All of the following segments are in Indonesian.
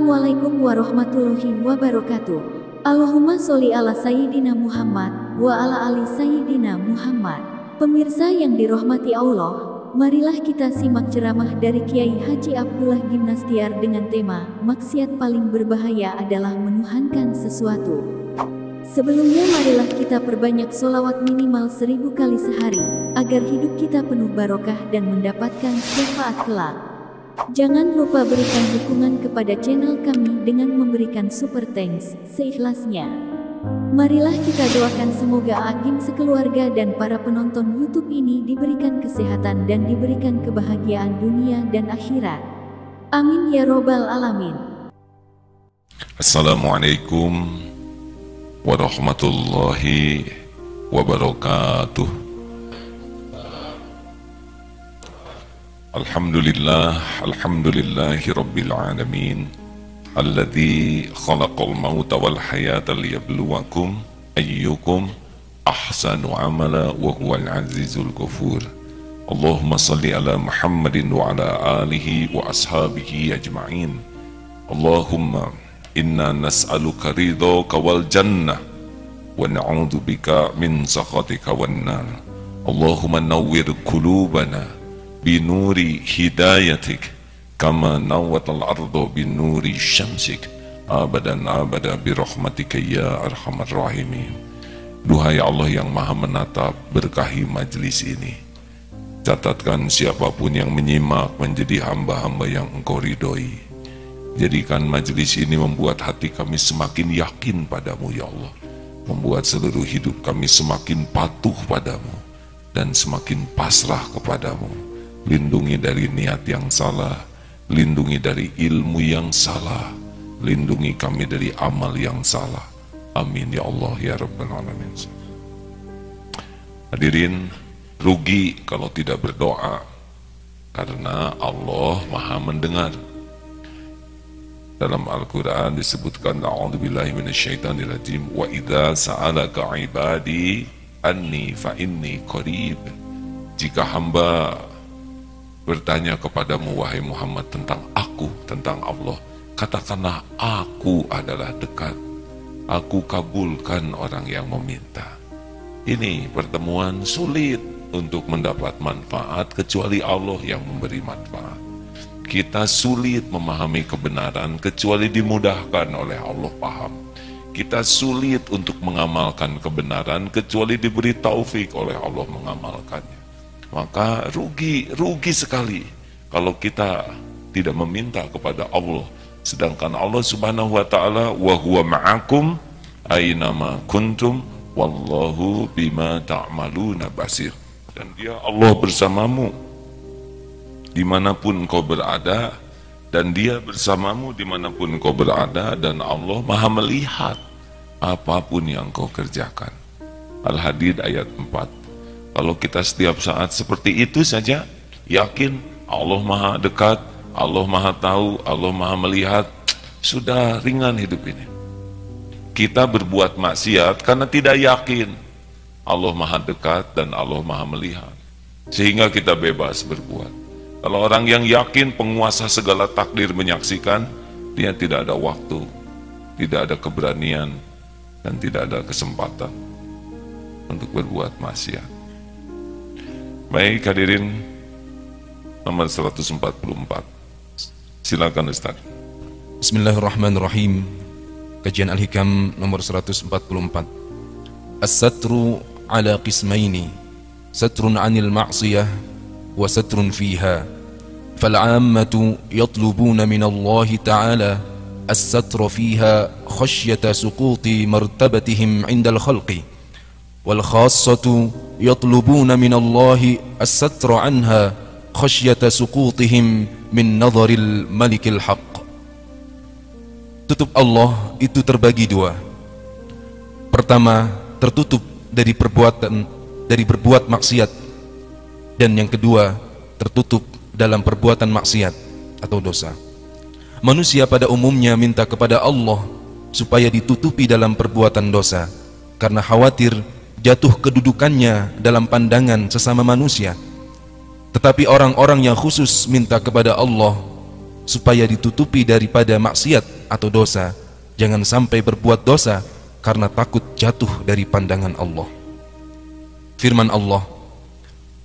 Assalamualaikum warahmatullahi wabarakatuh. Allahumma sholli ala Sayyidina Muhammad wa ala ali Sayyidina Muhammad. Pemirsa yang dirahmati Allah, marilah kita simak ceramah dari Kiai Haji Abdullah Gimnastiar dengan tema maksiat paling berbahaya adalah menuhankan sesuatu. Sebelumnya marilah kita perbanyak sholawat minimal 1000 kali sehari, agar hidup kita penuh barokah dan mendapatkan syafaat kelak. Jangan lupa berikan dukungan kepada channel kami dengan memberikan super thanks seikhlasnya. Marilah kita doakan semoga Agim sekeluarga dan para penonton YouTube ini diberikan kesehatan dan diberikan kebahagiaan dunia dan akhirat. Amin ya robbal alamin. Assalamualaikum warahmatullahi wabarakatuh. Alhamdulillahi rabbil alamin, alladzi khalaqal mauta wal hayata liyabluwakum ayyukum ahsanu amala wa huwal azizul ghafur. Allahumma salli ala Muhammadin wa ala alihi wa ashabihi ajma'in. Allahumma inna nas'aluka ridhaka wal jannah wa na'udzu bika min sakhatika wan nar. Allahumma nawwir qulubana binuri hidayatik kama nawwatal ardu binuri syamsik abadan abada birahmatika ya arhamar rahimin. Duhai Allah yang maha menatap, berkahi majlis ini. Catatkan siapapun yang menyimak menjadi hamba-hamba yang Engkau ridhoi. Jadikan majlis ini membuat hati kami semakin yakin padamu ya Allah, membuat seluruh hidup kami semakin patuh padamu dan semakin pasrah kepadamu. Lindungi dari niat yang salah, lindungi dari ilmu yang salah, lindungi kami dari amal yang salah. Amin ya Allah ya Rabbal Alamin. Hadirin, rugi kalau tidak berdoa, karena Allah maha mendengar. Dalam Al-Quran disebutkan, a'udzubillahi minasyaitonirrajim, wa idza sa'alaka ibadi anni fa inni qarib. Jika hamba bertanya kepadamu wahai Muhammad tentang aku, tentang Allah, katakanlah aku adalah dekat, aku kabulkan orang yang meminta. Ini pertemuan sulit untuk mendapat manfaat kecuali Allah yang memberi manfaat. Kita sulit memahami kebenaran kecuali dimudahkan oleh Allah paham. Kita sulit untuk mengamalkan kebenaran kecuali diberi taufik oleh Allah mengamalkannya. Maka rugi sekali kalau kita tidak meminta kepada Allah, sedangkan Allah Subhanahu wa taala wa huwa ma'akum aynama kuntum wallahu bima ta'maluna basir. Dan dia Allah bersamamu dimanapun kau berada, dan dia bersamamu dimanapun kau berada, dan Allah maha melihat apapun yang kau kerjakan. Al-Hadid ayat 4. Kalau kita setiap saat seperti itu saja, yakin Allah maha dekat, Allah maha tahu, Allah maha melihat, sudah ringan hidup ini. Kita berbuat maksiat karena tidak yakin Allah maha dekat dan Allah maha melihat, sehingga kita bebas berbuat. Kalau orang yang yakin penguasa segala takdir menyaksikan, dia tidak ada waktu, tidak ada keberanian, dan tidak ada kesempatan untuk berbuat maksiat. Baik hadirin, nomor 144. Silakan Ustaz. Bismillahirrahmanirrahim. Kajian Al-Hikam nomor 144. As-satru ala qismaini, satrun 'anil ma'siyah wa satrun fiha. Fal-'ammatu yatlubuna min Allah ta'ala as-satra fiha khasyata suquti martabatihim 'inda al-khalqi. والخاصة يطلبون من الله الستر عنها خشية سقوطهم من نظر الملك الحق. Tutup Allah itu terbagi dua. Pertama, tertutup dari berbuat maksiat, dan yang kedua, tertutup dalam perbuatan maksiat atau dosa. Manusia pada umumnya minta kepada Allah supaya ditutupi dalam perbuatan dosa, karena khawatir jatuh kedudukannya dalam pandangan sesama manusia. Tetapi orang-orang yang khusus minta kepada Allah supaya ditutupi daripada maksiat atau dosa, jangan sampai berbuat dosa karena takut jatuh dari pandangan Allah. Firman Allah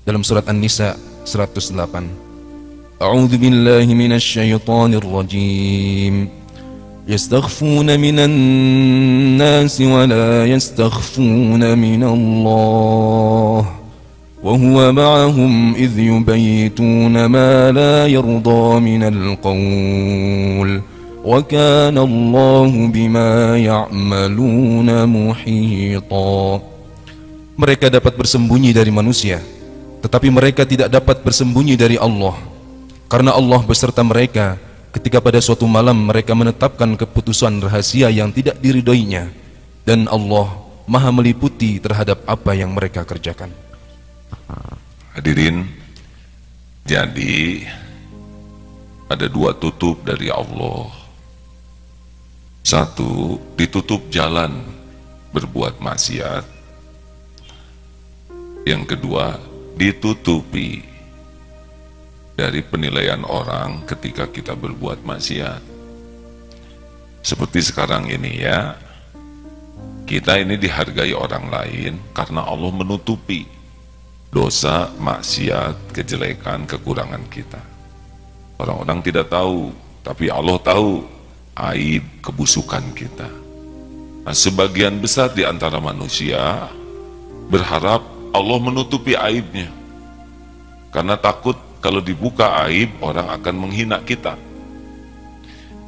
dalam surat An-Nisa 108, A'udzu billahi minasy syaithanir rajim. Yastakhfuna minan nasi wa la yastakhfuna minallah wa huwa ma'ahum idh yubayituna ma la yarda minal qawl wa kana Allahu bima ya'maluna muhita. Mereka dapat bersembunyi dari manusia, tetapi mereka tidak dapat bersembunyi dari Allah, karena Allah beserta mereka ketika pada suatu malam mereka menetapkan keputusan rahasia yang tidak diridhoinya, dan Allah Maha meliputi terhadap apa yang mereka kerjakan. Hadirin, jadi ada dua tutup dari Allah. Satu, ditutup jalan berbuat maksiat. Yang kedua, ditutupi dari penilaian orang ketika kita berbuat maksiat. Seperti sekarang ini ya, kita ini dihargai orang lain karena Allah menutupi dosa, maksiat, kejelekan, kekurangan kita. Orang-orang tidak tahu, tapi Allah tahu aib, kebusukan kita. Nah, sebagian besar di antara manusia berharap Allah menutupi aibnya, karena takut kalau dibuka aib, orang akan menghina kita.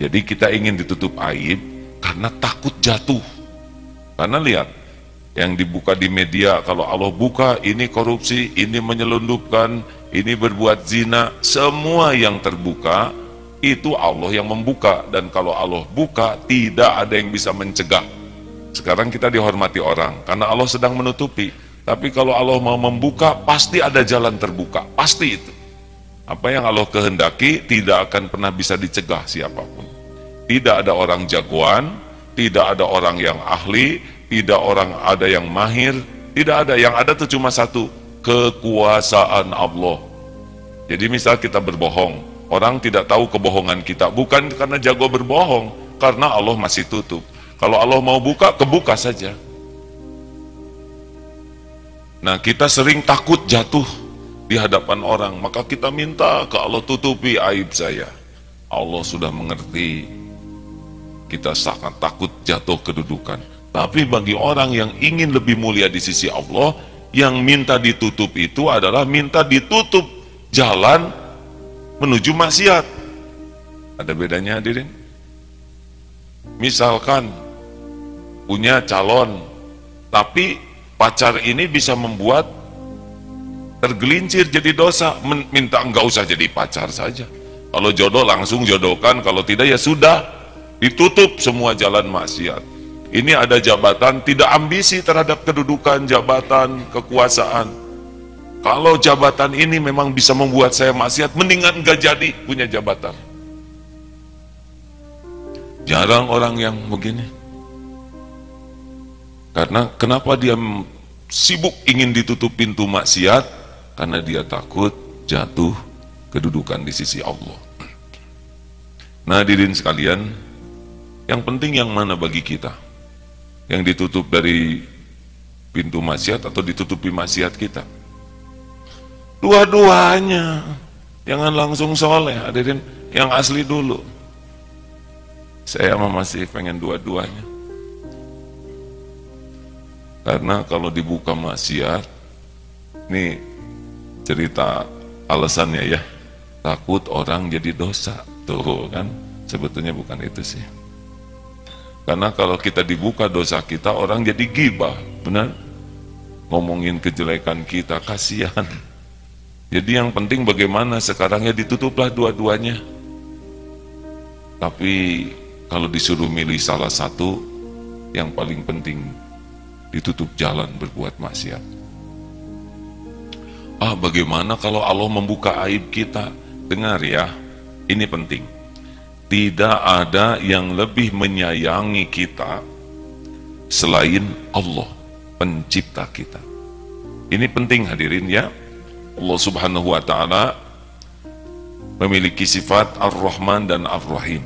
Jadi kita ingin ditutup aib karena takut jatuh. Karena lihat, yang dibuka di media, kalau Allah buka, ini korupsi, ini menyelundupkan, ini berbuat zina, semua yang terbuka, itu Allah yang membuka. Dan kalau Allah buka, tidak ada yang bisa mencegah. Sekarang kita dihormati orang, karena Allah sedang menutupi. Tapi kalau Allah mau membuka, pasti ada jalan terbuka, pasti itu. Apa yang Allah kehendaki tidak akan pernah bisa dicegah siapapun. Tidak ada orang jagoan, tidak ada orang yang ahli, tidak ada yang mahir, tidak ada. Yang ada itu cuma satu, kekuasaan Allah. Jadi misal kita berbohong, orang tidak tahu kebohongan kita, bukan karena jago berbohong, karena Allah masih tutup. Kalau Allah mau buka, kebuka saja. Nah, kita sering takut jatuh di hadapan orang, maka kita minta ke Allah, tutupi aib saya. Allah sudah mengerti kita sangat takut jatuh kedudukan. Tapi bagi orang yang ingin lebih mulia di sisi Allah, yang minta ditutup itu adalah minta ditutup jalan menuju maksiat. Ada bedanya hadirin? Misalkan punya calon, tapi pacar ini bisa membuat tergelincir jadi dosa, minta enggak usah jadi pacar saja. Kalau jodoh langsung jodohkan, kalau tidak ya sudah, ditutup semua jalan maksiat. Ini ada jabatan, tidak ambisi terhadap kedudukan, jabatan, kekuasaan. Kalau jabatan ini memang bisa membuat saya maksiat, mendingan enggak jadi punya jabatan. Jarang orang yang begini. Karena kenapa dia sibuk ingin ditutup pintu maksiat? Karena dia takut jatuh kedudukan di sisi Allah. Nah, hadirin sekalian, yang penting yang mana bagi kita? Yang ditutup dari pintu maksiat atau ditutupi maksiat kita? Dua-duanya. Jangan langsung soleh, hadirin, yang asli dulu. Saya masih pengen dua-duanya. Karena kalau dibuka maksiat, nih cerita alasannya ya, takut orang jadi dosa. Tuh kan, sebetulnya bukan itu sih. Karena kalau kita dibuka dosa kita, orang jadi gibah, benar? Ngomongin kejelekan kita, kasihan. Jadi yang penting bagaimana sekarang ya, ditutuplah dua-duanya. Tapi kalau disuruh milih salah satu, yang paling penting ditutup jalan berbuat maksiat. Bagaimana kalau Allah membuka aib kita? Dengar ya, ini penting. Tidak ada yang lebih menyayangi kita selain Allah, pencipta kita. Ini penting hadirin ya. Allah subhanahu wa ta'ala memiliki sifat Ar-Rahman dan Ar-Rahim.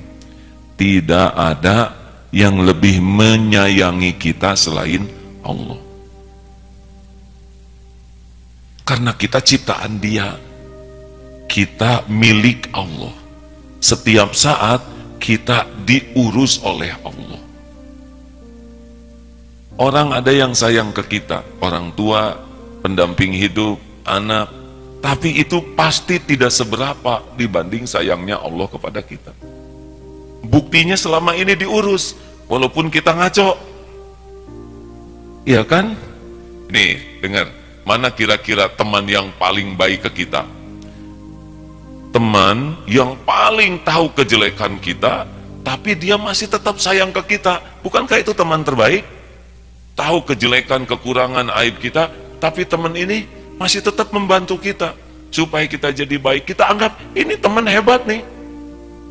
Tidak ada yang lebih menyayangi kita selain Allah. Karena kita ciptaan Dia, kita milik Allah. Setiap saat kita diurus oleh Allah. Orang ada yang sayang ke kita, orang tua, pendamping hidup, anak, tapi itu pasti tidak seberapa dibanding sayangnya Allah kepada kita. Buktinya selama ini diurus, walaupun kita ngaco. Iya kan? Nih, dengar, mana kira-kira teman yang paling baik ke kita? Teman yang paling tahu kejelekan kita, tapi dia masih tetap sayang ke kita. Bukankah itu teman terbaik? Tahu kejelekan, kekurangan, aib kita, tapi teman ini masih tetap membantu kita supaya kita jadi baik. Kita anggap ini teman hebat nih.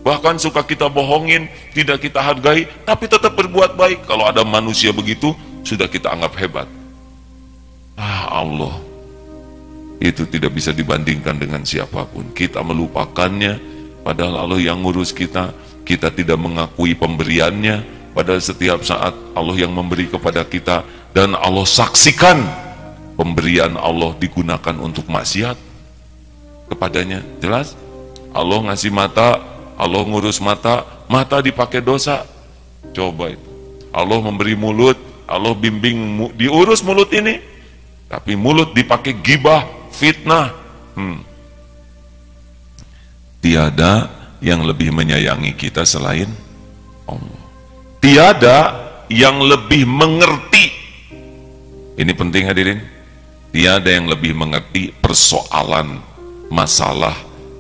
Bahkan suka kita bohongin, tidak kita hargai, tapi tetap berbuat baik. Kalau ada manusia begitu, sudah kita anggap hebat. Allah, itu tidak bisa dibandingkan dengan siapapun. Kita melupakannya, padahal Allah yang ngurus kita. Kita tidak mengakui pemberiannya, padahal setiap saat Allah yang memberi kepada kita. Dan Allah saksikan pemberian Allah digunakan untuk maksiat kepadanya. Jelas? Allah ngasih mata, Allah ngurus mata, mata dipakai dosa. Coba itu. Allah memberi mulut, Allah bimbing diurus mulut ini, tapi mulut dipakai gibah, fitnah. Tiada yang lebih menyayangi kita selain Allah. Tiada yang lebih mengerti. Ini penting hadirin. Tiada yang lebih mengerti persoalan, masalah,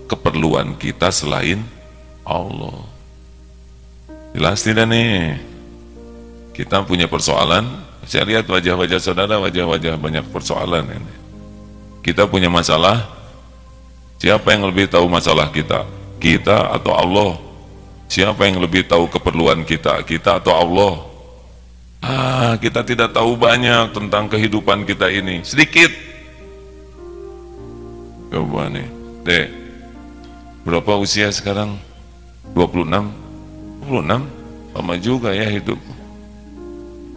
keperluan kita selain Allah. Jelas tidak nih? Kita punya persoalan. Saya lihat wajah-wajah saudara, wajah-wajah banyak persoalan ini. Kita punya masalah. Siapa yang lebih tahu masalah kita? Kita atau Allah? Siapa yang lebih tahu keperluan kita? Kita atau Allah? Kita tidak tahu banyak tentang kehidupan kita ini. Sedikit. Coba nih, Dek. Berapa usia sekarang? 26? 26? Lama juga ya hidup.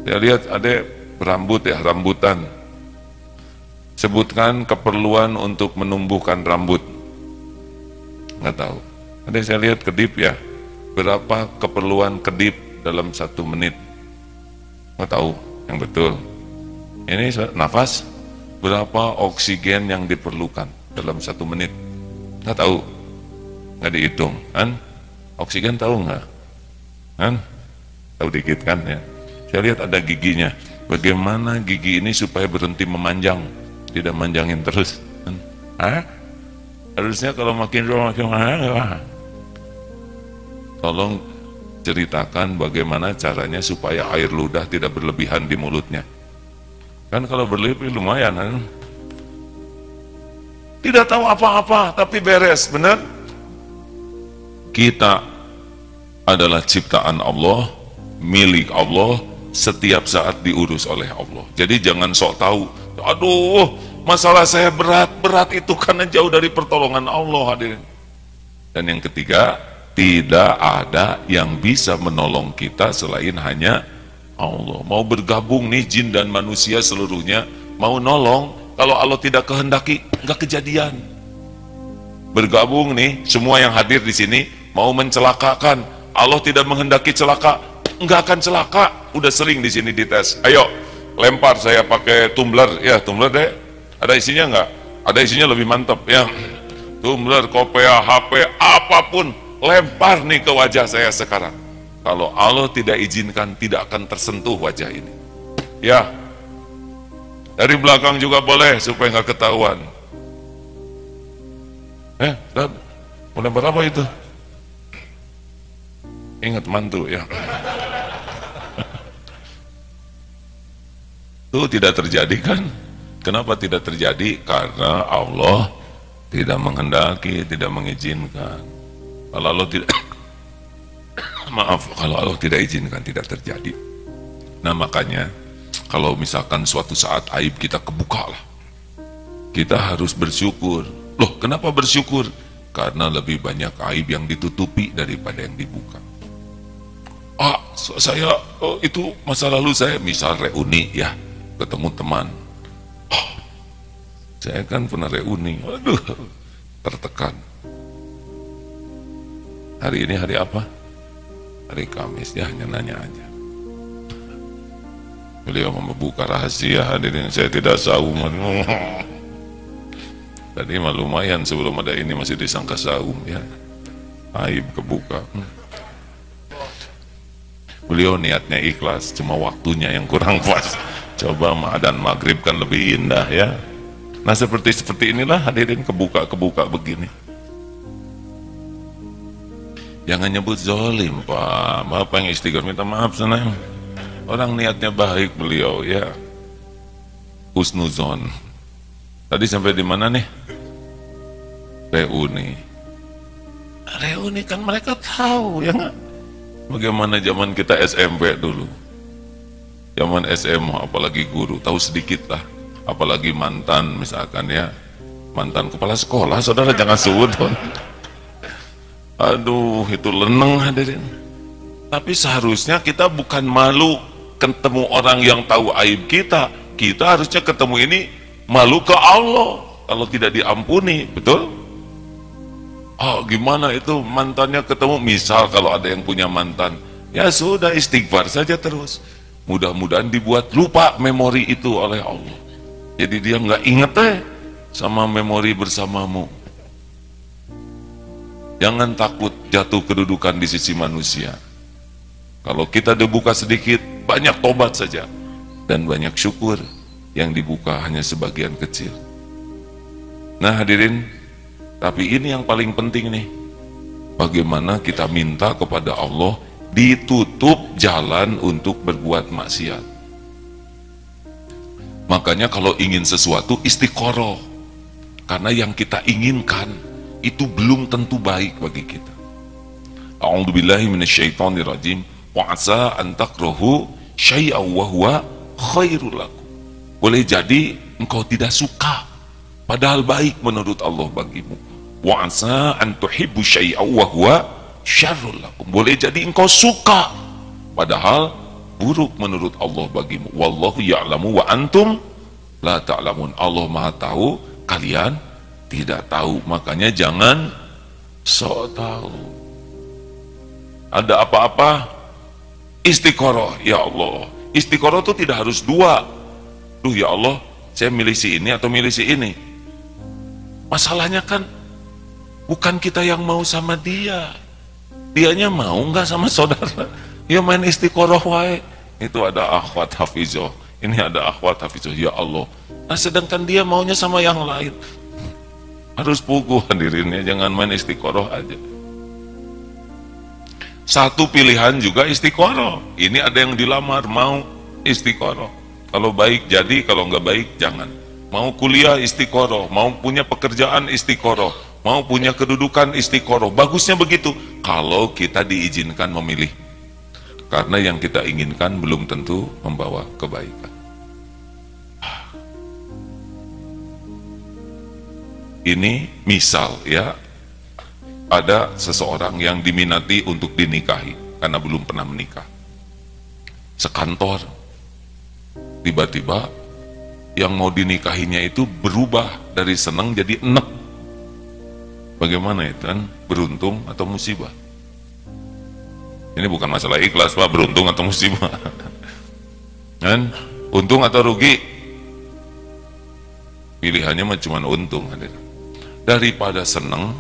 Saya lihat ada rambut ya, rambutan. Sebutkan keperluan untuk menumbuhkan rambut. Nggak tahu. Ada saya lihat kedip ya. Berapa keperluan kedip dalam 1 menit? Nggak tahu yang betul. Ini nafas. Berapa oksigen yang diperlukan dalam 1 menit? Nggak tahu. Nggak dihitung kan? Oksigen tahu nggak? Kan? Tahu dikit kan ya? Saya lihat ada giginya. Bagaimana gigi ini supaya berhenti memanjang, tidak manjangin terus? Kan? Harusnya kalau makin mahal. Tolong ceritakan bagaimana caranya supaya air ludah tidak berlebihan di mulutnya. Kan kalau berlebih lumayan kan? Tidak tahu apa-apa tapi beres, benar? Kita adalah ciptaan Allah, milik Allah, setiap saat diurus oleh Allah. Jadi jangan sok tahu, aduh masalah saya berat itu karena jauh dari pertolongan Allah, hadirin. Dan yang ketiga, tidak ada yang bisa menolong kita selain hanya Allah. Mau bergabung nih jin dan manusia seluruhnya, mau nolong, kalau Allah tidak kehendaki, nggak kejadian. Bergabung nih, semua yang hadir di sini, mau mencelakakan, Allah tidak menghendaki celaka, nggak akan celaka. Udah sering di sini dites. Ayo, lempar saya pakai tumbler, ya tumbler deh. Ada isinya nggak? Ada isinya lebih mantap ya. Tumbler, kopea, HP, apapun, lempar nih ke wajah saya sekarang. Kalau Allah tidak izinkan, tidak akan tersentuh wajah ini. Ya, dari belakang juga boleh supaya nggak ketahuan. Mau lempar apa itu? Ingat mantu ya. Itu tidak terjadi kan? Kenapa tidak terjadi? Karena Allah tidak menghendaki, tidak mengizinkan. Kalau Allah tidak kalau Allah tidak izinkan, tidak terjadi. Nah makanya kalau misalkan suatu saat aib kita kebuka lah, kita harus bersyukur. Loh kenapa bersyukur? Karena lebih banyak aib yang ditutupi daripada yang dibuka. saya itu masa lalu saya misal reuni ya, ketemu teman. Saya kan pernah reuni, aduh, tertekan. Hari ini hari apa? Hari Kamis, ya hanya nanya aja. Beliau membuka rahasia, hadirin, saya tidak saum. Tadi mah lumayan sebelum ada ini masih disangka saum ya. Aib kebuka. Beliau niatnya ikhlas, cuma waktunya yang kurang pas. Coba adzan maghrib kan lebih indah ya. Nah seperti inilah hadirin, kebuka begini. Jangan nyebut zolim Pak. Bapak yang istighfar minta maaf sana. Orang niatnya baik beliau ya. Husnuzon. Tadi sampai di mana nih? Reuni. Reuni kan mereka tahu ya nggak? Bagaimana zaman kita SMP dulu, zaman SMA, apalagi guru, tahu sedikit lah, apalagi mantan misalkan ya, mantan kepala sekolah, saudara jangan suudon. Aduh, itu leneng hadirin. Tapi seharusnya kita bukan malu ketemu orang yang tahu aib kita harusnya ketemu ini malu ke Allah, kalau tidak diampuni, betul? Oh gimana itu mantannya ketemu, misal kalau ada yang punya mantan, ya sudah istighfar saja terus, mudah-mudahan dibuat lupa memori itu oleh Allah, jadi dia nggak inget sama memori bersamamu. Jangan takut jatuh kedudukan di sisi manusia. Kalau kita dibuka sedikit, banyak tobat saja, dan banyak syukur. Yang dibuka hanya sebagian kecil. Nah hadirin, tapi ini yang paling penting nih, bagaimana kita minta kepada Allah ditutup jalan untuk berbuat maksiat. Makanya kalau ingin sesuatu istiqoroh, karena yang kita inginkan itu belum tentu baik bagi kita. A'udzubillahi minasyaitonirrajim. Wa asa an takrahu syai'an wa huwa khairul lakum. Boleh jadi engkau tidak suka, padahal baik menurut Allah bagimu. Wa asa an tuhibbu syai'an wa huwa syarrul lakum. Boleh jadi engkau suka, padahal buruk menurut Allah bagimu. Wallahu ya'lamu wa antum la ta'lamun. Allah Maha tahu, kalian tidak tahu. Makanya jangan sok tahu. Ada apa-apa istiqoroh, ya Allah. Istiqoroh itu tidak harus dua. Duh ya Allah, saya milih si ini atau milih si ini. Masalahnya kan bukan kita yang mau sama dia, dianya mau nggak sama saudara. Ya main istiqoroh wae. Itu ada akhwat hafizoh, ini ada akhwat hafizoh, ya Allah. Nah sedangkan dia maunya sama yang lain. Harus puguh hadirinnya, jangan main istiqoroh aja. Satu pilihan juga istiqoroh. Ini ada yang dilamar, mau istiqoroh. Kalau baik jadi, kalau nggak baik jangan. Mau kuliah istiqoroh, mau punya pekerjaan istiqoroh, mau punya kedudukan istiqoroh. Bagusnya begitu, kalau kita diizinkan memilih. Karena yang kita inginkan belum tentu membawa kebaikan. Ini misal ya, ada seseorang yang diminati untuk dinikahi karena belum pernah menikah. Sekantor, tiba-tiba yang mau dinikahinya itu berubah dari senang jadi enek. Bagaimana itu kan? Beruntung atau musibah? Ini bukan masalah ikhlas Pak, beruntung atau musibah. Kan? Untung atau rugi? Pilihannya mah cuma untung. Daripada senang,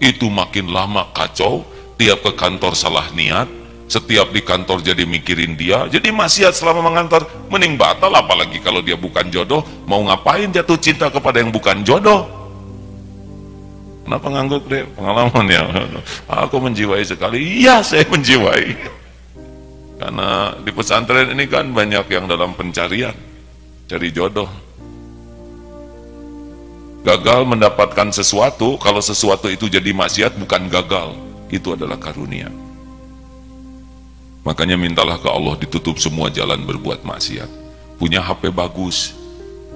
itu makin lama kacau, tiap ke kantor salah niat, setiap di kantor jadi mikirin dia, jadi maksiat selama mengantar, mending batal. Apalagi kalau dia bukan jodoh, mau ngapain jatuh cinta kepada yang bukan jodoh? Kenapa nganggut deh? Pengalaman ya, aku menjiwai sekali. Iya saya menjiwai, karena di pesantren ini kan banyak yang dalam pencarian, cari jodoh. Gagal mendapatkan sesuatu, kalau sesuatu itu jadi maksiat bukan gagal, itu adalah karunia. Makanya mintalah ke Allah ditutup semua jalan berbuat maksiat. Punya HP bagus,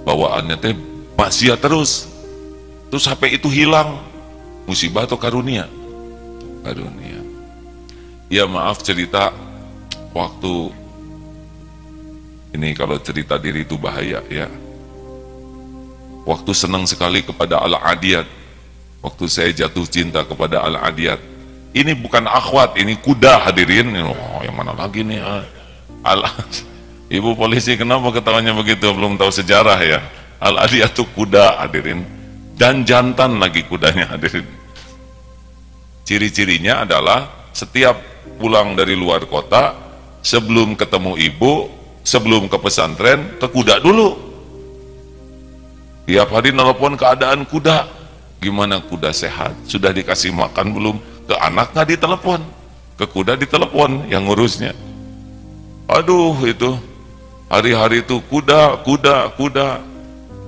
bawaannya teh maksiat terus HP itu hilang, musibah atau karunia? Karunia. Ya maaf cerita, waktu ini kalau cerita diri itu bahaya ya. Waktu senang sekali kepada Al-Adiyat, waktu saya jatuh cinta kepada Al-Adiyat. Ini bukan akhwat, ini kuda hadirin. Oh, yang mana lagi nih? Ibu polisi kenapa ketawanya begitu? Belum tahu sejarah ya. Al-Adiyat itu kuda hadirin, dan jantan lagi kudanya hadirin. Ciri-cirinya adalah setiap pulang dari luar kota, sebelum ketemu ibu, sebelum ke pesantren, ke kuda dulu. Tiap hari nelpon keadaan kuda, gimana kuda sehat, sudah dikasih makan belum, ke anak nggak ditelepon, ke kuda ditelepon yang ngurusnya. Aduh, itu hari-hari itu kuda,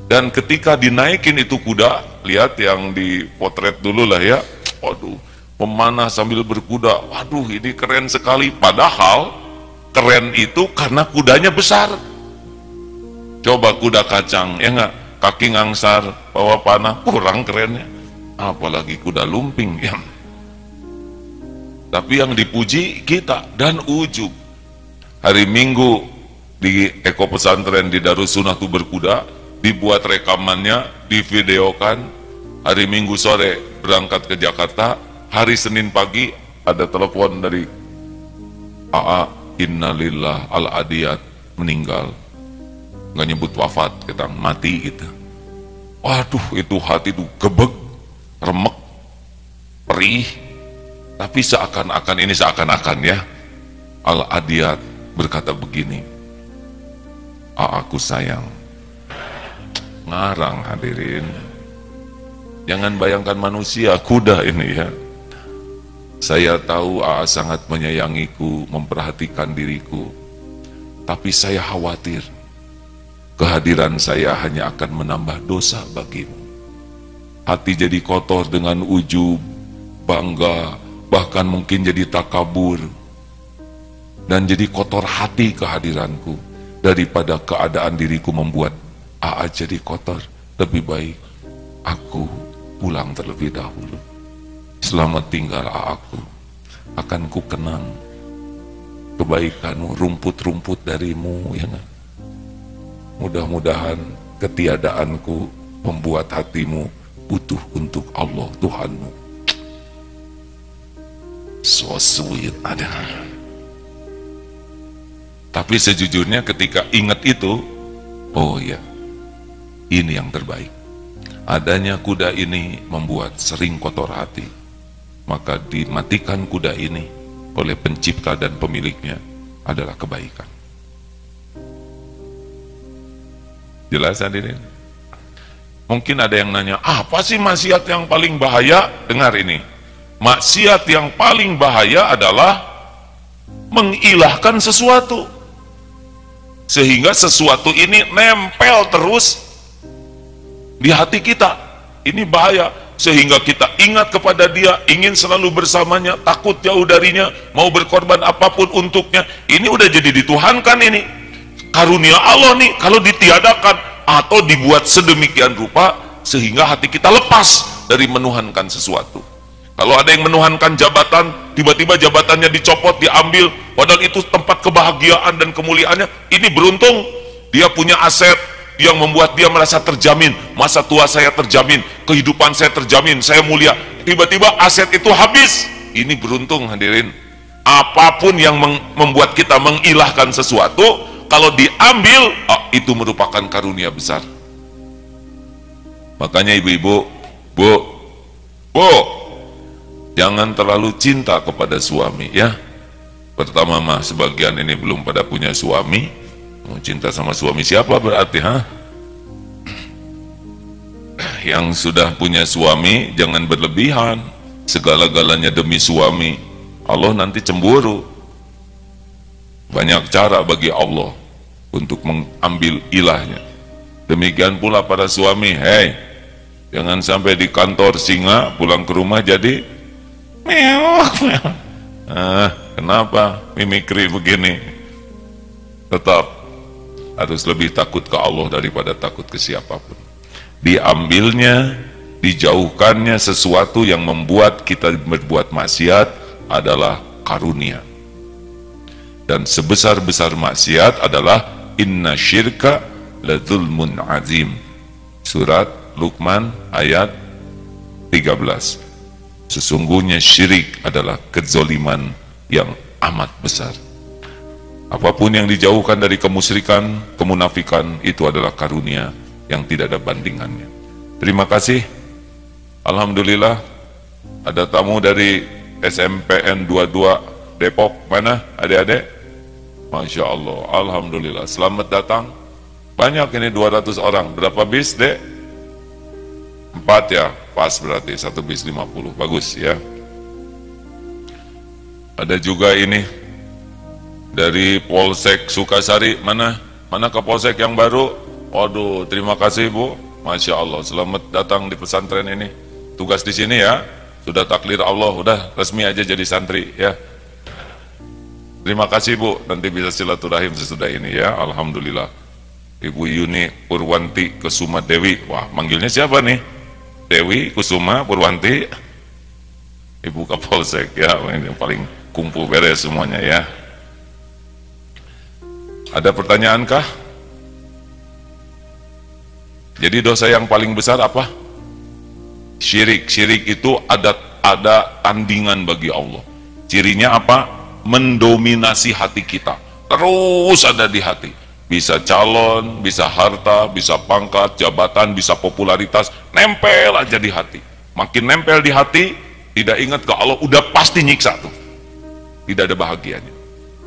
dan ketika dinaikin itu kuda, lihat yang dipotret dulu lah ya, aduh, memanah sambil berkuda, waduh ini keren sekali, padahal keren itu karena kudanya besar. Coba kuda kacang, ya enggak, kaki ngangsar, bawa panah, kurang kerennya, apalagi kuda lumping ya. Tapi yang dipuji kita, dan ujub hari Minggu di Eko Pesantren di Darussunnah itu berkuda, dibuat rekamannya, divideokan. Hari Minggu sore berangkat ke Jakarta, hari Senin pagi ada telepon dari AA, innalillah, Al-Adiyat meninggal. Nggak nyebut wafat, kita mati gitu. Waduh, itu hati itu gebeg, remek, perih. Tapi seakan-akan ya, Al-Adiyat berkata begini, aku sayang. Ngarang hadirin. Jangan bayangkan manusia, kuda ini ya. Saya tahu AA sangat menyayangiku, memperhatikan diriku, tapi saya khawatir kehadiran saya hanya akan menambah dosa bagimu. Hati jadi kotor dengan ujub, bangga, bahkan mungkin jadi takabur, dan jadi kotor hati kehadiranku. Daripada keadaan diriku membuat AA jadi kotor, lebih baik aku pulang terlebih dahulu. Selamat tinggal aku, akan ku kenang kebaikanmu, rumput-rumput darimu ya gak? Mudah-mudahan ketiadaanku membuat hatimu butuh untuk Allah Tuhanmu. So sweet ada. Tapi sejujurnya ketika ingat itu, oh ya, ini yang terbaik. Adanya kuda ini membuat sering kotor hati, maka dimatikan kuda ini oleh pencipta dan pemiliknya adalah kebaikan. Jelas hadirin? Mungkin ada yang nanya, apa sih maksiat yang paling bahaya? Dengar ini, maksiat yang paling bahaya adalah mengilahkan sesuatu, sehingga sesuatu ini nempel terus di hati kita. Ini bahaya, sehingga kita ingat kepada dia, ingin selalu bersamanya, takut jauh darinya, mau berkorban apapun untuknya. Ini udah jadi dituhankan ini. Karunia Allah nih, kalau ditiadakan atau dibuat sedemikian rupa sehingga hati kita lepas dari menuhankan sesuatu. Kalau ada yang menuhankan jabatan, tiba-tiba jabatannya dicopot, diambil, padahal itu tempat kebahagiaan dan kemuliaannya. Ini beruntung, dia punya aset yang membuat dia merasa terjamin, masa tua saya terjamin, kehidupan saya terjamin, saya mulia. Tiba-tiba aset itu habis. Ini beruntung hadirin. Apapun yang membuat kita mengilahkan sesuatu, kalau diambil, itu merupakan karunia besar. Makanya ibu-ibu, bu, jangan terlalu cinta kepada suami ya. Pertama mah sebagian ini belum pada punya suami. Cinta sama suami siapa berarti Yang sudah punya suami jangan berlebihan, segala-galanya demi suami. Allah nanti cemburu. Banyak cara bagi Allah untuk mengambil ilahnya. Demikian pula para suami, jangan sampai di kantor singa, pulang ke rumah jadi meow. Kenapa mimikri begini? Tetap harus lebih takut ke Allah daripada takut ke siapapun. Diambilnya, dijauhkannya sesuatu yang membuat kita berbuat maksiat adalah karunia. dan sebesar-besar maksiat adalah inna syirka ladzulmun azim. Surat Luqman ayat 13. Sesungguhnya syirik adalah kezoliman yang amat besar. Apapun yang dijauhkan dari kemusyrikan, kemunafikan, itu adalah karunia yang tidak ada bandingannya. Terima kasih. Alhamdulillah ada tamu dari SMPN 22 Depok. Mana adik-adik? Masya Allah, alhamdulillah, selamat datang. Banyak ini, 200 orang. Berapa bis, Dek? 4 ya, pas berarti, 1 bis 50, bagus ya. Ada juga ini dari Polsek Sukasari. Mana Kapolsek yang baru? Waduh, terima kasih Bu, Masya Allah, selamat datang di pesantren ini. Tugas di sini ya, sudah takdir Allah, udah resmi aja jadi santri ya. Terima kasih Bu, nanti bisa silaturahim sesudah ini ya. Alhamdulillah. Ibu Yuni Purwanti Kusuma Dewi. Wah, manggilnya siapa nih? Dewi Kusuma Purwanti. Ibu Kapolsek ya, ini paling kumpul beres semuanya ya. Ada pertanyaan kah? Jadi dosa yang paling besar apa? Syirik. Syirik itu ada tandingan bagi Allah. Cirinya apa? Mendominasi hati kita, terus ada di hati. Bisa calon, bisa harta, bisa pangkat, jabatan, bisa popularitas, nempel aja di hati. Makin nempel di hati, tidak ingat ke Allah, udah pasti nyiksa tuh. Tidak ada bahagianya.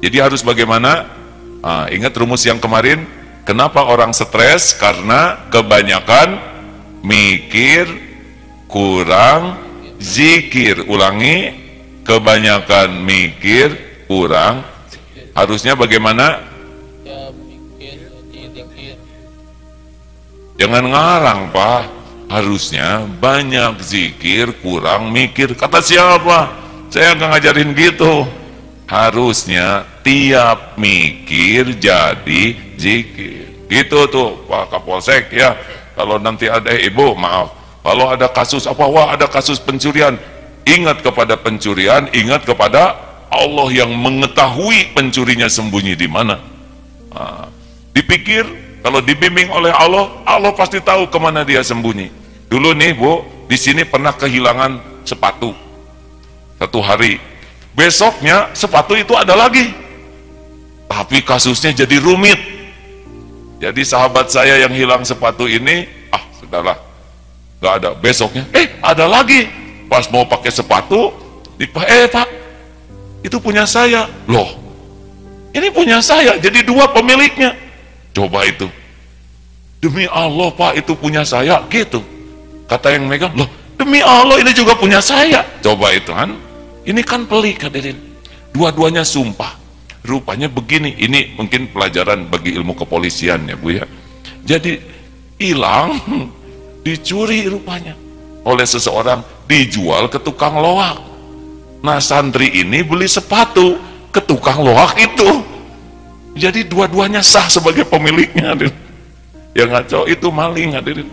Jadi harus bagaimana? Ingat rumus yang kemarin, kenapa orang stres? Karena kebanyakan mikir, kurang zikir. Ulangi, kebanyakan mikir, kurang. Harusnya bagaimana? Jangan ngarang Pak. Harusnya banyak zikir, kurang mikir. Kata siapa? Saya nggak ngajarin gitu. Harusnya tiap mikir jadi zikir. Gitu tuh Pak Kapolsek ya. Kalau nanti ada Ibu, maaf, kalau ada kasus apa, wah ada kasus pencurian, ingat kepada pencurian, ingat kepada Allah yang mengetahui pencurinya sembunyi di mana. Dipikir kalau dibimbing oleh Allah, Allah pasti tahu kemana dia sembunyi. Dulu nih Bu, di sini pernah kehilangan sepatu 1 hari. Besoknya sepatu itu ada lagi. Tapi kasusnya jadi rumit. Jadi sahabat saya yang hilang sepatu ini, sudahlah, nggak ada. Besoknya, ada lagi. Pas mau pakai sepatu, Pak, itu punya saya. Loh, ini punya saya, jadi 2 pemiliknya. Coba itu. Demi Allah Pak, itu punya saya, gitu. Kata yang megang, loh, demi Allah ini juga punya saya. Coba itu kan. Ini kan pelik hadirin. Dua-duanya sumpah. Rupanya begini, ini mungkin pelajaran bagi ilmu kepolisian ya Bu ya. Jadi hilang, dicuri rupanya oleh seseorang, dijual ke tukang loak. Nah santri ini beli sepatu ke tukang loak itu. Jadi dua-duanya sah sebagai pemiliknya hadirin. Yang ngaco itu maling hadirin.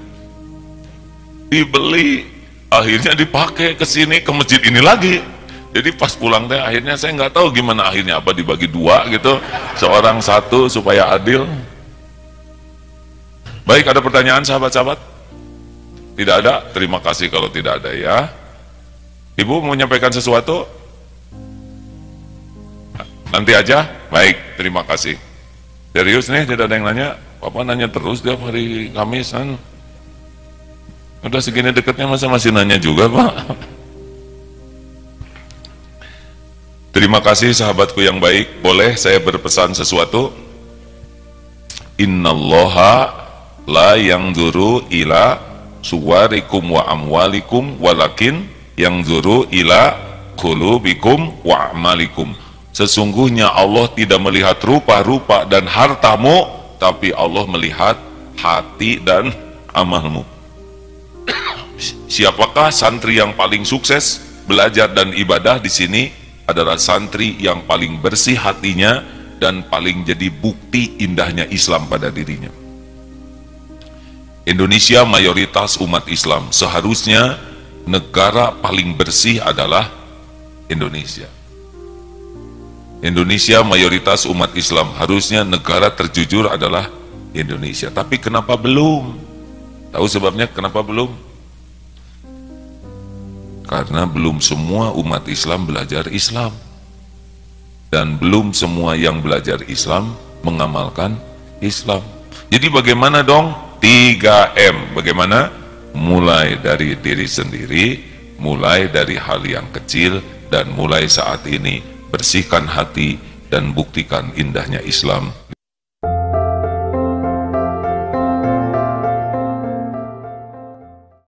Dibeli, akhirnya dipakai ke sini, ke masjid ini lagi. Jadi pas pulang akhirnya saya nggak tahu gimana akhirnya, apa dibagi 2 gitu, seorang 1 supaya adil. Baik, ada pertanyaan sahabat-sahabat? Tidak ada? Terima kasih kalau tidak ada ya. Ibu mau menyampaikan sesuatu? Nanti aja? Baik, terima kasih. Serius nih, tidak ada yang nanya? Papa nanya terus tiap hari Kamis kan? Udah segini dekatnya masa masih nanya juga Pak? Terima kasih sahabatku yang baik. Boleh saya berpesan sesuatu? Innallaha la yanzuru ila suwarikum wa amwalikum walakin yanzuru ila qulubikum wa amalikum. Sesungguhnya Allah tidak melihat rupa-rupa dan hartamu, tapi Allah melihat hati dan amalmu. Siapakah santri yang paling sukses belajar dan ibadah di sini? Adalah santri yang paling bersih hatinya dan paling jadi bukti indahnya Islam pada dirinya. Indonesia mayoritas umat Islam, seharusnya negara paling bersih adalah Indonesia. Indonesia mayoritas umat Islam, harusnya negara terjujur adalah Indonesia. Tapi kenapa belum? Tahu sebabnya kenapa belum? Karena belum semua umat Islam belajar Islam. Dan belum semua yang belajar Islam mengamalkan Islam. Jadi bagaimana dong? 3M. Bagaimana? Mulai dari diri sendiri, mulai dari hal yang kecil, dan mulai saat ini bersihkan hati dan buktikan indahnya Islam